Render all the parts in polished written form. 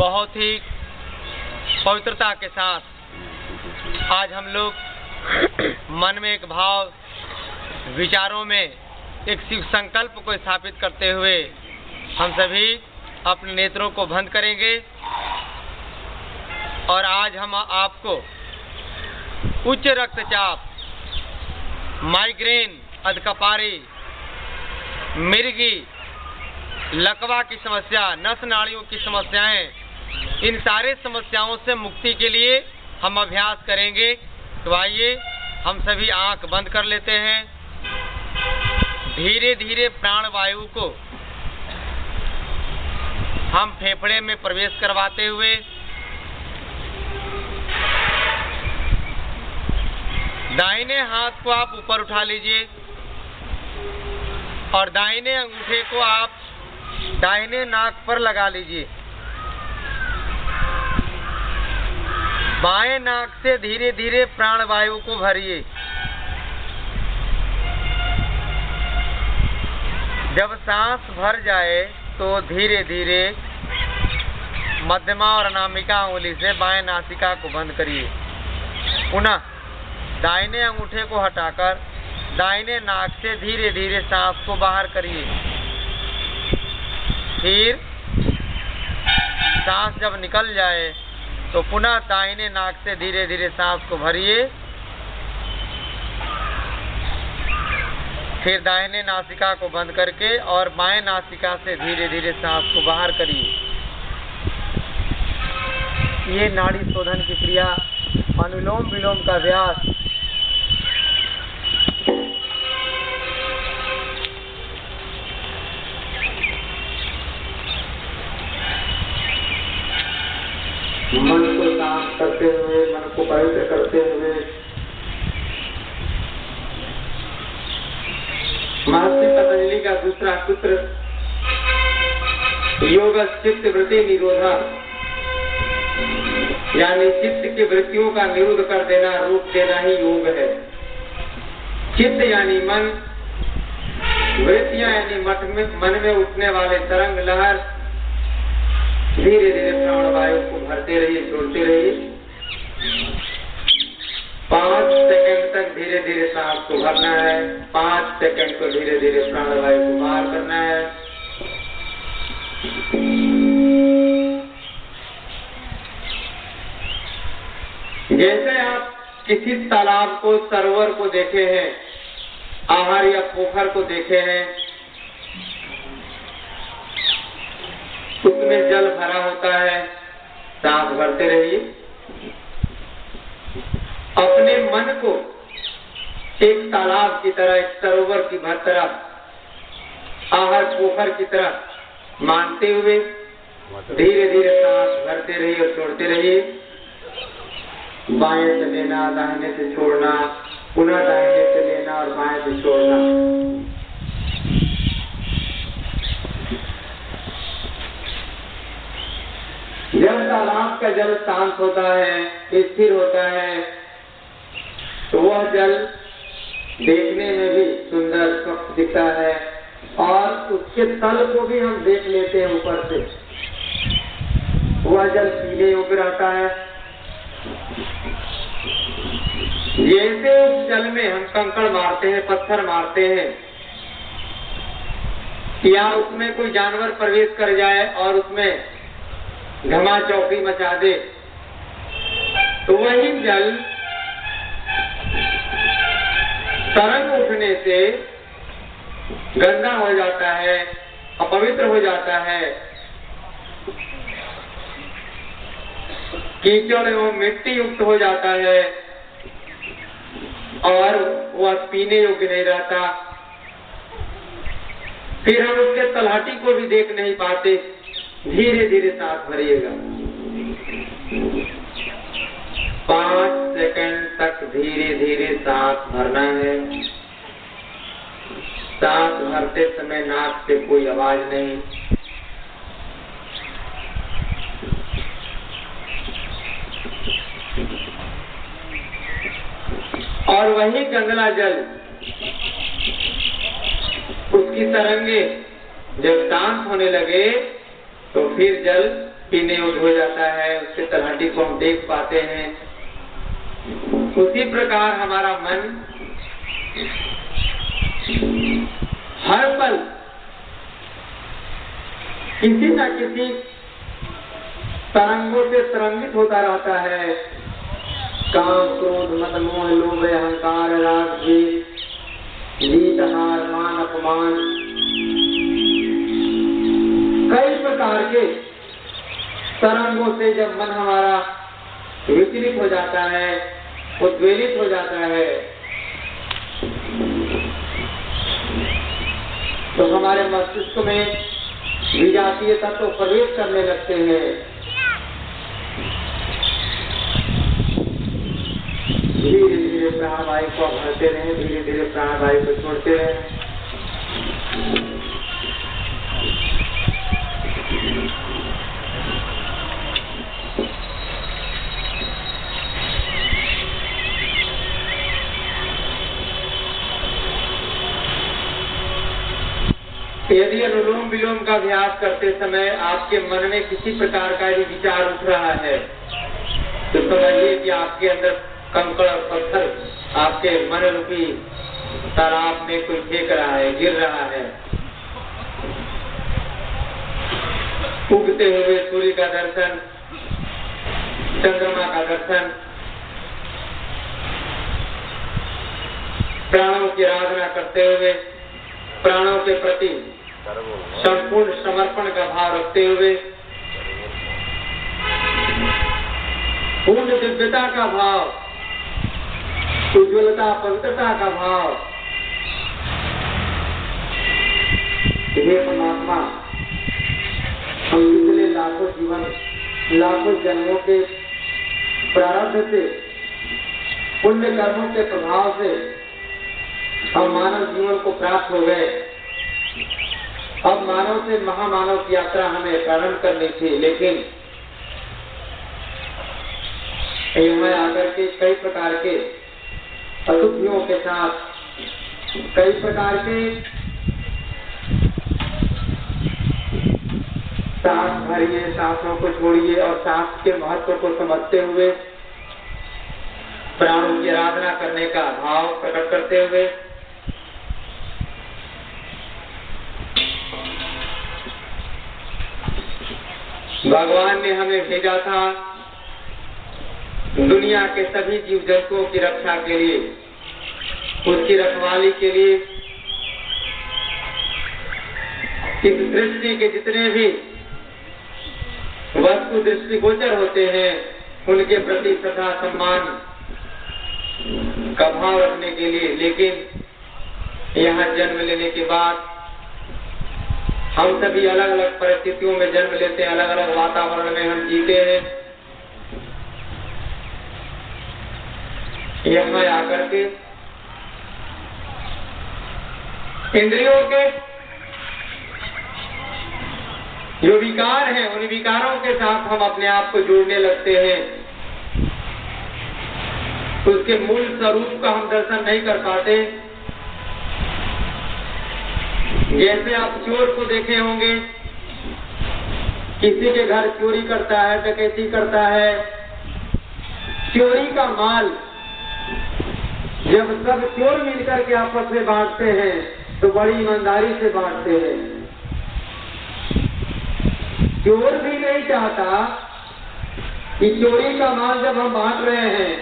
बहुत ही पवित्रता के साथ आज हम लोग मन में एक भाव, विचारों में एक शिव संकल्प को स्थापित करते हुए हम सभी अपने नेत्रों को बंद करेंगे और आज हम आपको उच्च रक्तचाप, माइग्रेन, अधकपारी, मिर्गी, लकवा की समस्या, नस नाड़ियों की समस्याएं, इन सारे समस्याओं से मुक्ति के लिए हम अभ्यास करेंगे। तो आइए हम सभी आंख बंद कर लेते हैं। धीरे धीरे प्राण वायु को हम फेफड़े में प्रवेश करवाते हुए दाहिने हाथ को आप ऊपर उठा लीजिए और दाहिने अंगूठे को आप दाहिने नाक पर लगा लीजिए। बाएं नाक से धीरे धीरे प्राण वायु को भरिए। जब सांस भर जाए तो धीरे धीरे मध्यमा और अनामिका उंगली से बाएं नासिका को बंद करिए। पुनः दाहिने अंगूठे को हटाकर दाहिने नाक से धीरे धीरे सांस को बाहर करिए। फिर सांस जब निकल जाए तो पुनः दाहिने नाक से धीरे धीरे सांस को भरिए। फिर दाहिने नासिका को बंद करके और बाएं नासिका से धीरे धीरे सांस को बाहर करिए। ये नाड़ी शोधन की क्रिया, अनुलोम विलोम का अभ्यास मन को शांत करते हुए, मन को पवित्र करते हुए महर्षि पतंजलि का दूसरा सूत्र योग चित्त वृत्ति निरोधा, यानी चित्त की वृत्तियों का निरोध कर देना, रोक देना ही योग है। चित्त यानी मन, वृत्तियां यानी मन में उठने वाले तरंग लहर। धीरे धीरे प्राण वायु को भरते रहिए, छोड़ते रहिए। 5 सेकंड तक धीरे धीरे सांस को भरना है। 5 सेकंड को धीरे धीरे प्राण वायु को बाहर करना है। जैसे आप किसी तालाब को, सरोवर को देखे हैं, आहर या पोखर को देखे हैं, उसमें जल भरा होता है, सांस भरते रहिए। अपने मन को एक तालाब की तरह, एक सरोवर की तरह, आहर पोखर की तरह मानते हुए धीरे धीरे सांस भरते रहिए और छोड़ते रहिए। बाएं से लेना, दाहिने से छोड़ना, पुनः दाहिने से लेना और बाएं से छोड़ना। जब तालाब का जल शांत होता है, स्थिर होता है, तो वह जल देखने में भी सुंदर स्वच्छ दिखता है और उसके तल को भी हम देख लेते हैं ऊपर से। वह जल पीने योग्य रहता है। जैसे उस जल में हम कंकड़ मारते हैं, पत्थर मारते हैं, या उसमें कोई जानवर प्रवेश कर जाए और उसमें घमा चौकी मचा दे, तो वही जल तरंग उठने से गंदा हो जाता है, अपवित्र हो जाता है, कीचड़ एवं मिट्टी युक्त हो जाता है और वह पीने योग्य नहीं रहता। फिर हम उसके तलहटी को भी देख नहीं पाते। धीरे धीरे सांस भरिएगा। 5 सेकंड तक धीरे धीरे सांस भरना है। सांस भरते समय नाक से कोई आवाज नहीं। और वही गंगला जल, उसकी तरंगे जब शांत होने लगे तो फिर जल पीने योग्य हो जाता है, उसके तलहटी को हम देख पाते हैं। उसी प्रकार हमारा मन हर पल किसी न किसी तरंगों से तरंगित होता रहता है। काम, क्रोध, मद, मोह, लोभ, अहंकार, राग, द्वेष, जीत, हार, मान, अपमान, कई प्रकार के तरंगों से जब मन हमारा विचलित हो जाता है, उद्वेलित हो जाता है, तो हमारे मस्तिष्क में विजातीय तत्व प्रवेश करने लगते हैं। धीरे धीरे प्राणवायु को भरते रहे, धीरे धीरे प्राणवायु को छोड़ते रहे। यदि अनुलोम विलोम का अभ्यास करते समय आपके मन में किसी प्रकार का यदि विचार उठ रहा है, तो समझिए कि आपके अंदर कंकड़ और पत्थर आपके मन रूपी तालाब में कोई फेंक रहा है, गिर रहा है। उगते हुए सूर्य का दर्शन, चंद्रमा का दर्शन, प्राणों की आराधना करते हुए, प्राणों के प्रति संपूर्ण समर्पण का भाव रखते हुए, पूर्ण दिव्यता का भाव, उज्ज्वलता, पवित्रता का भाव, हे परमात्मा, हम पिछले लाखों जीवन, लाखों जन्मों के प्रारब्ध से, पुण्य कर्मों के प्रभाव से हम मानव जीवन को प्राप्त हो गए। अब मानव से महामानव की यात्रा हमें प्रारंभ करनी थी, लेकिन यहाँ आकर के कई प्रकार के अशुद्धियों के साथ, कई प्रकार के सांस भरिए, सांसों को छोड़िए और सांस के महत्व को समझते हुए प्राणों की आराधना करने का भाव प्रकट करते हुए भगवान ने हमें भेजा था दुनिया के सभी जीव जंतुओं की रक्षा के लिए, उसकी रखवाली के लिए। इस सृष्टि के जितने भी वस्तु दृष्टिगोचर होते हैं, उनके प्रति श्रद्धा सम्मान का भाव रखने के लिए। लेकिन यहाँ जन्म लेने के बाद हम सभी अलग अलग परिस्थितियों में जन्म लेते हैं, अलग अलग वातावरण में हम जीते हैं। यहाँ आकर के इंद्रियों के जो विकार हैं, उन विकारों के साथ हम अपने आप को जोड़ने लगते हैं। उसके मूल स्वरूप का हम दर्शन नहीं कर पाते। जैसे आप चोर को देखे होंगे, किसी के घर चोरी करता है, डकैती करता है, चोरी का माल जब सब चोर मिलकर के आपस में बांटते हैं तो बड़ी ईमानदारी से बांटते हैं। चोर भी नहीं चाहता कि चोरी का माल जब हम बांट रहे हैं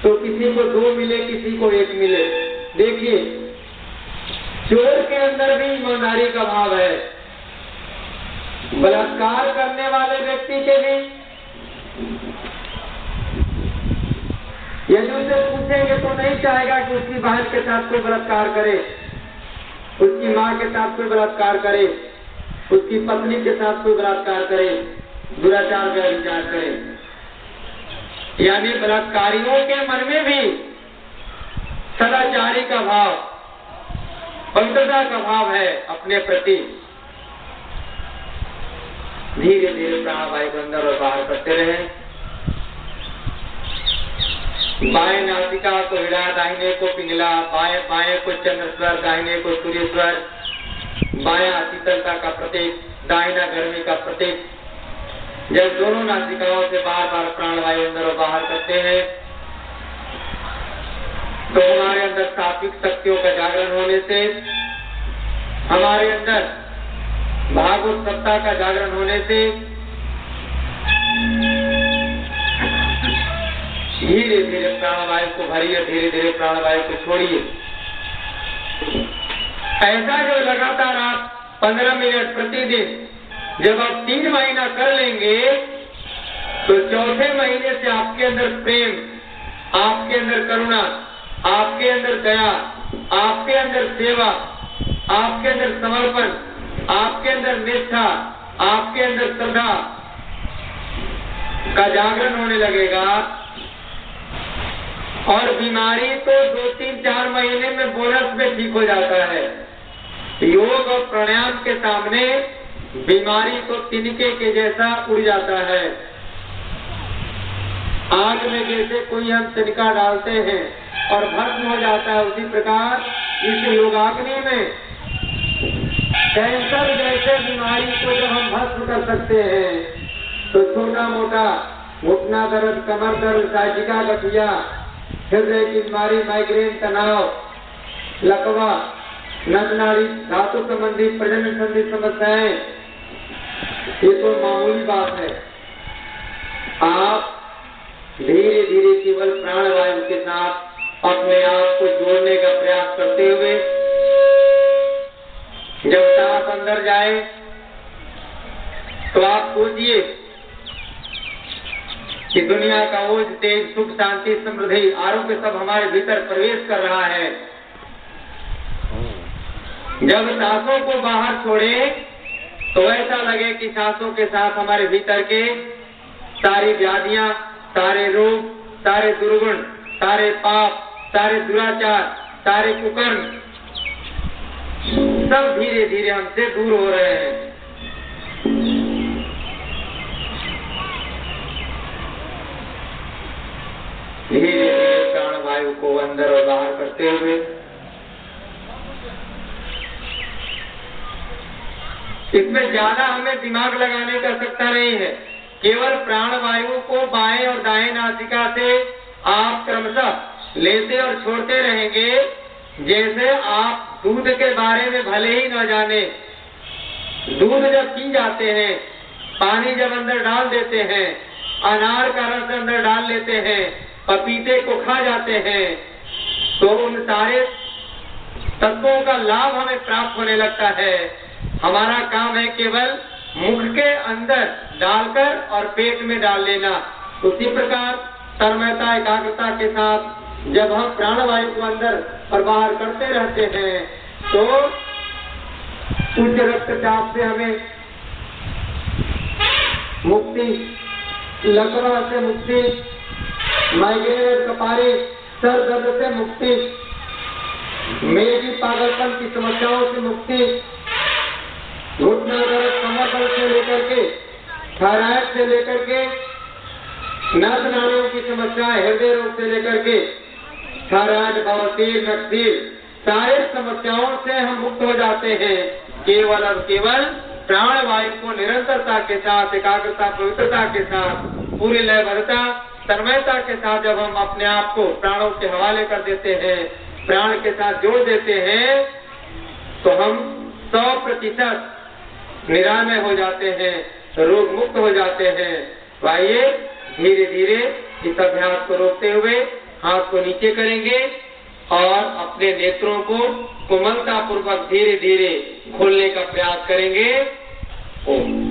तो किसी को 2 मिले, किसी को 1 मिले। देखिए, चोर के अंदर भी ईमानदारी का भाव है, बलात्कार करने वाले व्यक्ति के भी। यदि उसे पूछेंगे तो नहीं चाहेगा कि उसकी बहन के साथ कोई बलात्कार करे, उसकी माँ के साथ कोई बलात्कार करे, उसकी पत्नी के साथ कोई बलात्कार करे, दुराचार व्यभिचार करे। यानी बलात्कारियों के मन में भी सदाचारी का भाव, पवित्रता का भाव है अपने प्रति। धीरे धीरे प्राणवायु को अंदर और बाहर करते रहे। बाएं नासिका को हिला, दाहिने को पिंगला, बाएं को चंद्र स्वर, दाहिने को सूर्य स्वर। बायां शीतलता का प्रतीक, दाहिना गर्मी का प्रतीक। जब दोनों नासिकाओं से बार बार प्राणवायु अंदर और बाहर करते हैं तो हमारे अंदर सात्विक शक्तियों का जागरण होने से, हमारे अंदर भागवत सत्ता का जागरण होने से धीरे धीरे प्राणवायु को भरिए, धीरे धीरे प्राणवायु को छोड़िए। ऐसा जो लगातार आप 15 मिनट प्रतिदिन जब आप 3 महीना कर लेंगे तो चौथे महीने से आपके अंदर प्रेम, आपके अंदर करुणा, आपके अंदर दया, आपके अंदर सेवा, आपके अंदर समर्पण, आपके अंदर निष्ठा, आपके अंदर श्रद्धा का जागरण होने लगेगा। और बीमारी तो 2, 3, 4 महीने में बोनस में ठीक हो जाता है। योग और प्राणायाम के सामने बीमारी तो तिनके के जैसा उड़ जाता है। आग में जैसे कोई हम तिनका डालते हैं और भस्म हो जाता है, उसी प्रकार इस योगाग्नि में कैंसर जैसे बीमारी को जब हम भस्म कर सकते हैं तो छोटा मोटा घुटना दर्द, कमर दर्द, साजिका गठिया, हृदय की बीमारी, माइग्रेन, तनाव, लकवा, नस नाड़ी, धातु संबंधी, प्रजनन संबंधी समस्याएं, ये तो मामूली बात है। आप धीरे धीरे केवल प्राणवायु के साथ अपने आप को जोड़ने का प्रयास करते हुए जब सांस अंदर जाए तो आप सोचिए कि दुनिया का ओज, तेज, सुख, शांति, समृद्धि, आरोग्य सब हमारे भीतर प्रवेश कर रहा है। जब सांसों को बाहर छोड़े तो ऐसा लगे कि सांसों के साथ हमारे भीतर के सारी व्याधियां, सारे रोग, सारे दुर्गुण, सारे पाप, सारे दुराचार, सारे कुकर्म सब धीरे धीरे हमसे दूर हो रहे हैं। धीरे धीरे प्राणवायु को अंदर और बाहर करते हुए इसमें ज्यादा हमें दिमाग लगाने का आवश्यकता नहीं है। केवल प्राणवायु को बाएं और दाएं नासिका से आप क्रमशः लेते और छोड़ते रहेंगे। जैसे आप दूध के बारे में भले ही न जाने, दूध जब पी जाते हैं, पानी जब अंदर डाल देते हैं, अनार का रस अंदर डाल लेते हैं, पपीते को खा जाते हैं, तो उन सारे तत्वों का लाभ हमें प्राप्त होने लगता है। हमारा काम है केवल मुख के अंदर डालकर और पेट में डाल लेना। उसी प्रकार तन्मयता, एकाग्रता के साथ जब हम प्राणवायु को अंदर और बाहर करते रहते हैं तो उच्च रक्तचाप से हमें मुक्ति, लकवा से मुक्ति, माइग्रेन, कपारे, सर दर्द से मुक्ति, मेरी पागलपन की समस्याओं से मुक्ति, घुटना दर्द, कमर दर्द से लेकर के, थायराइड से लेकर के, नस नाड़ियों की समस्याएं, हृदय रोग से लेकर के थायराइड, बवासीर, नक्सीर, सारे समस्याओं से हम मुक्त हो जाते हैं। केवल और केवल प्राणवायु को निरंतरता के साथ, एकाग्रता, पवित्रता के साथ, पूरी लयबद्धता, तन्मयता के साथ जब हम अपने आप को प्राणों के हवाले कर देते हैं, प्राण के साथ जोड़ देते हैं तो हम 100% निरामय हो जाते हैं, रोग मुक्त हो जाते हैं। तो आइए धीरे धीरे इस अभ्यास को रोकते हुए हाथ को नीचे करेंगे और अपने नेत्रों को कोमलता पूर्वक धीरे धीरे खोलने का प्रयास करेंगे। ओम।